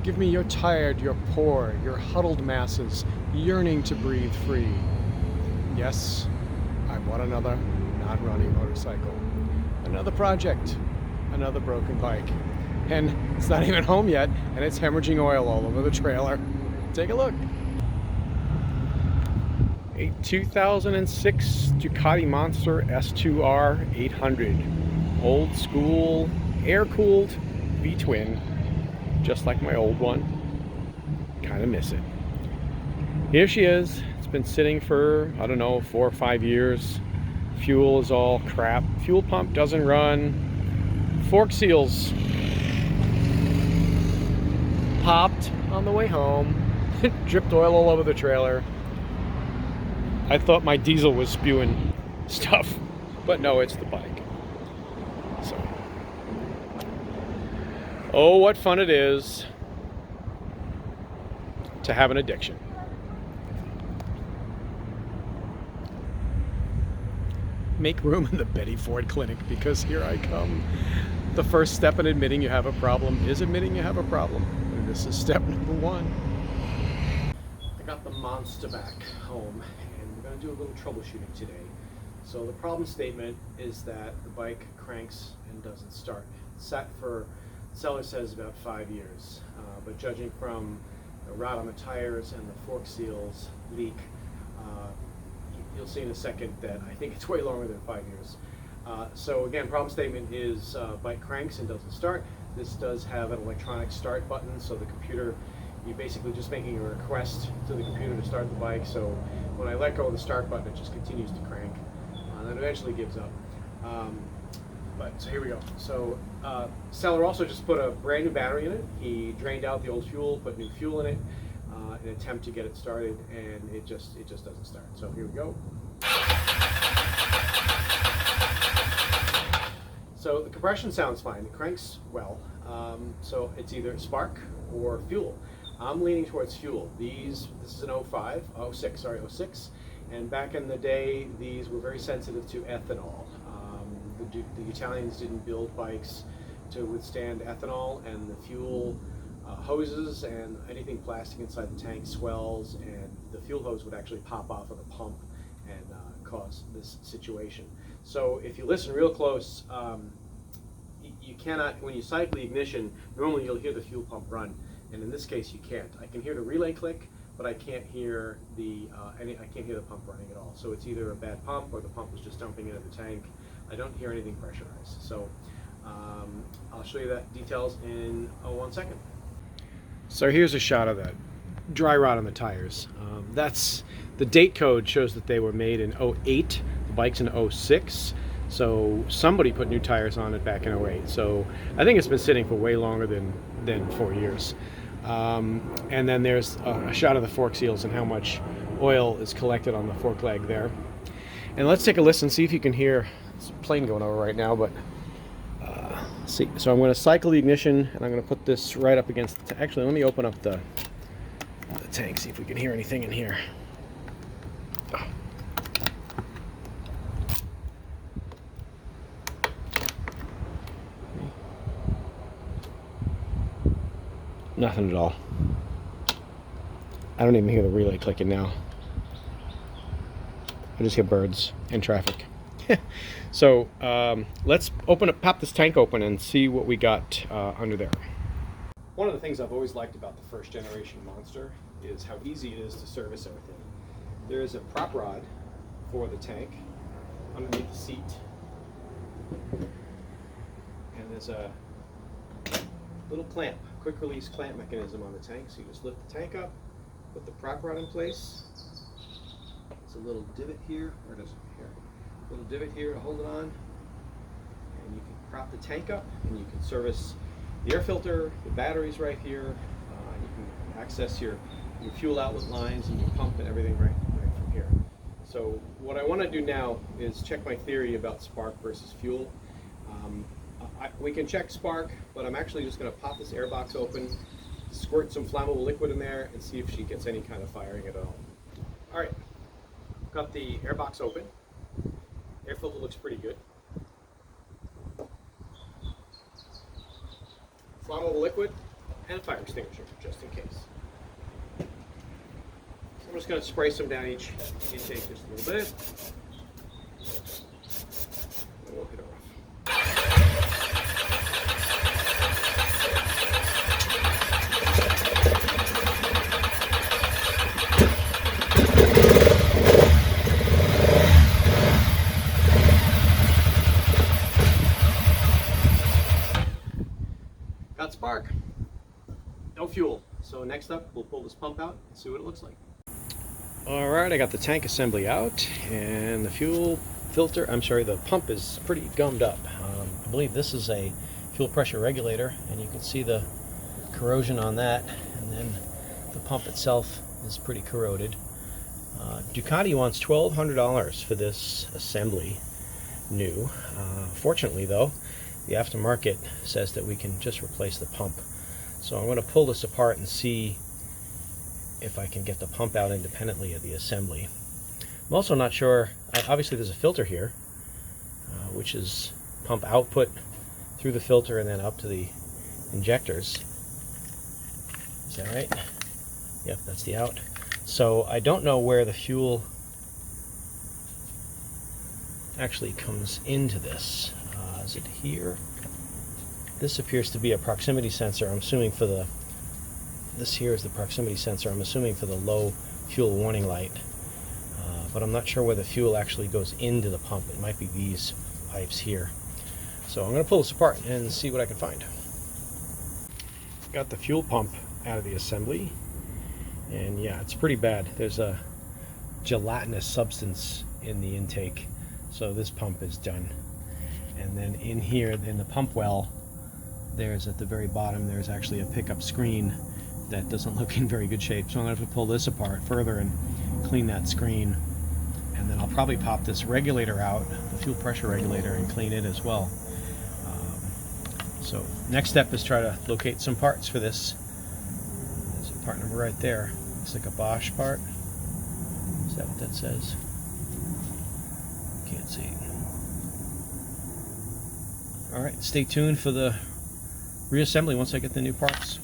Give me your tired, your poor, your huddled masses yearning to breathe free. Yes, I want another non-running motorcycle. Another project, another broken bike. And it's not even home yet, and it's hemorrhaging oil all over the trailer. Take a look. A 2006 Ducati Monster S2R 800. Old school, air-cooled V-twin, just like my old one. Kind of miss it. Here she is. It's been sitting for, I don't know, 4 or 5 years. Fuel is all crap. Fuel pump doesn't run. Fork seals popped on the way home. Dripped oil all over the trailer. I thought my diesel was spewing stuff, but no, it's the bike. So, oh, what fun it is to have an addiction. Make room in the Betty Ford Clinic, because here I come. The first step in admitting you have a problem is admitting you have a problem. And this is step number 1. I got the Monster back home, and we're going to do a little troubleshooting today. So the problem statement is that the bike cranks and doesn't start. It's sat for, the seller says, about 5 years, but judging from the rot on the tires and the fork seals leak, you'll see in a second that I think it's way longer than 5 years. So again, problem statement is bike cranks and doesn't start. This does have an electronic start button, so the computer, you're basically just making a request to the computer to start the bike. So when I let go of the start button, it just continues to crank, and then eventually gives up. So here we go. So seller also just put a brand new battery in it. He drained out the old fuel, put new fuel in it, in an attempt to get it started, and it just doesn't start. So here we go. So the compression sounds fine. It cranks well. So it's either spark or fuel. I'm leaning towards fuel. This is an 06, and back in the day, these were very sensitive to ethanol. The Italians didn't build bikes to withstand ethanol, and the fuel hoses and anything plastic inside the tank swells, and the fuel hose would actually pop off of the pump and cause this situation. So if you listen real close, you cannot, when you cycle the ignition, normally you'll hear the fuel pump run, and in this case you can't. I can hear the relay click, but I can't hear the pump running at all. So it's either a bad pump or the pump is just dumping into the tank. I don't hear anything pressurized. So I'll show you that details in 1 second. So here's a shot of that dry rot on the tires. That's the date code shows that they were made in 08. The bike's in 06. So somebody put new tires on it back in 08. So I think it's been sitting for way longer than 4 years. And then there's a shot of the fork seals and how much oil is collected on the fork leg there. And let's take a listen, see if you can hear. There's a plane going over right now, but see. So I'm going to cycle the ignition, and I'm going to put this right up against the actually, let me open up the tank, see if we can hear anything in here. Oh. Nothing at all. I don't even hear the relay clicking now. I just hear birds and traffic. So let's pop this tank open and see what we got under there. One of the things I've always liked about the first generation Monster is how easy it is to service everything. There is a prop rod for the tank underneath the seat, and there's a little clamp, quick release clamp mechanism on the tank. So you just lift the tank up, put the prop rod in place. There's a little divot here, where does it here? Little divot here to hold it on, and you can prop the tank up, and you can service the air filter, the batteries right here. You can access your fuel outlet lines and your pump and everything right from here. So what I want to do now is check my theory about spark versus fuel. We can check spark, but I'm actually just going to pop this air box open, squirt some flammable liquid in there, and see if she gets any kind of firing at all. All right, got the air box open. Air filter looks pretty good. Flammable liquid and a fire extinguisher, just in case. So I'm just going to spray some down each intake just a little bit. And we'll hit it off. Got spark, no fuel. So next up, we'll pull this pump out and see what it looks like. All right, I got the tank assembly out, and the fuel filter, the pump is pretty gummed up. I believe this is a fuel pressure regulator, and you can see the corrosion on that, and then the pump itself is pretty corroded. Ducati wants $1,200 for this assembly, new. Fortunately though, the aftermarket says that we can just replace the pump. So I'm going to pull this apart and see if I can get the pump out independently of the assembly. I'm also not sure, obviously there's a filter here, which is pump output through the filter and then up to the injectors. Is that right? Yep, that's the out. So I don't know where the fuel actually comes into this. Is it here? This appears to be a proximity sensor. I'm assuming for the, this here is the proximity sensor. I'm assuming for the low fuel warning light. But I'm not sure where the fuel actually goes into the pump. It might be these pipes here. So I'm going to pull this apart and see what I can find. Got the fuel pump out of the assembly. And yeah, it's pretty bad. There's a gelatinous substance in the intake. So this pump is done. And then in here, in the pump well, there's at the very bottom, there's actually a pickup screen that doesn't look in very good shape. So I'm going to have to pull this apart further and clean that screen. And then I'll probably pop this regulator out, the fuel pressure regulator, and clean it as well. So next step is try to locate some parts for this. There's a part number right there. Looks like a Bosch part. Is that what that says? Can't see. Alright, stay tuned for the reassembly once I get the new parts.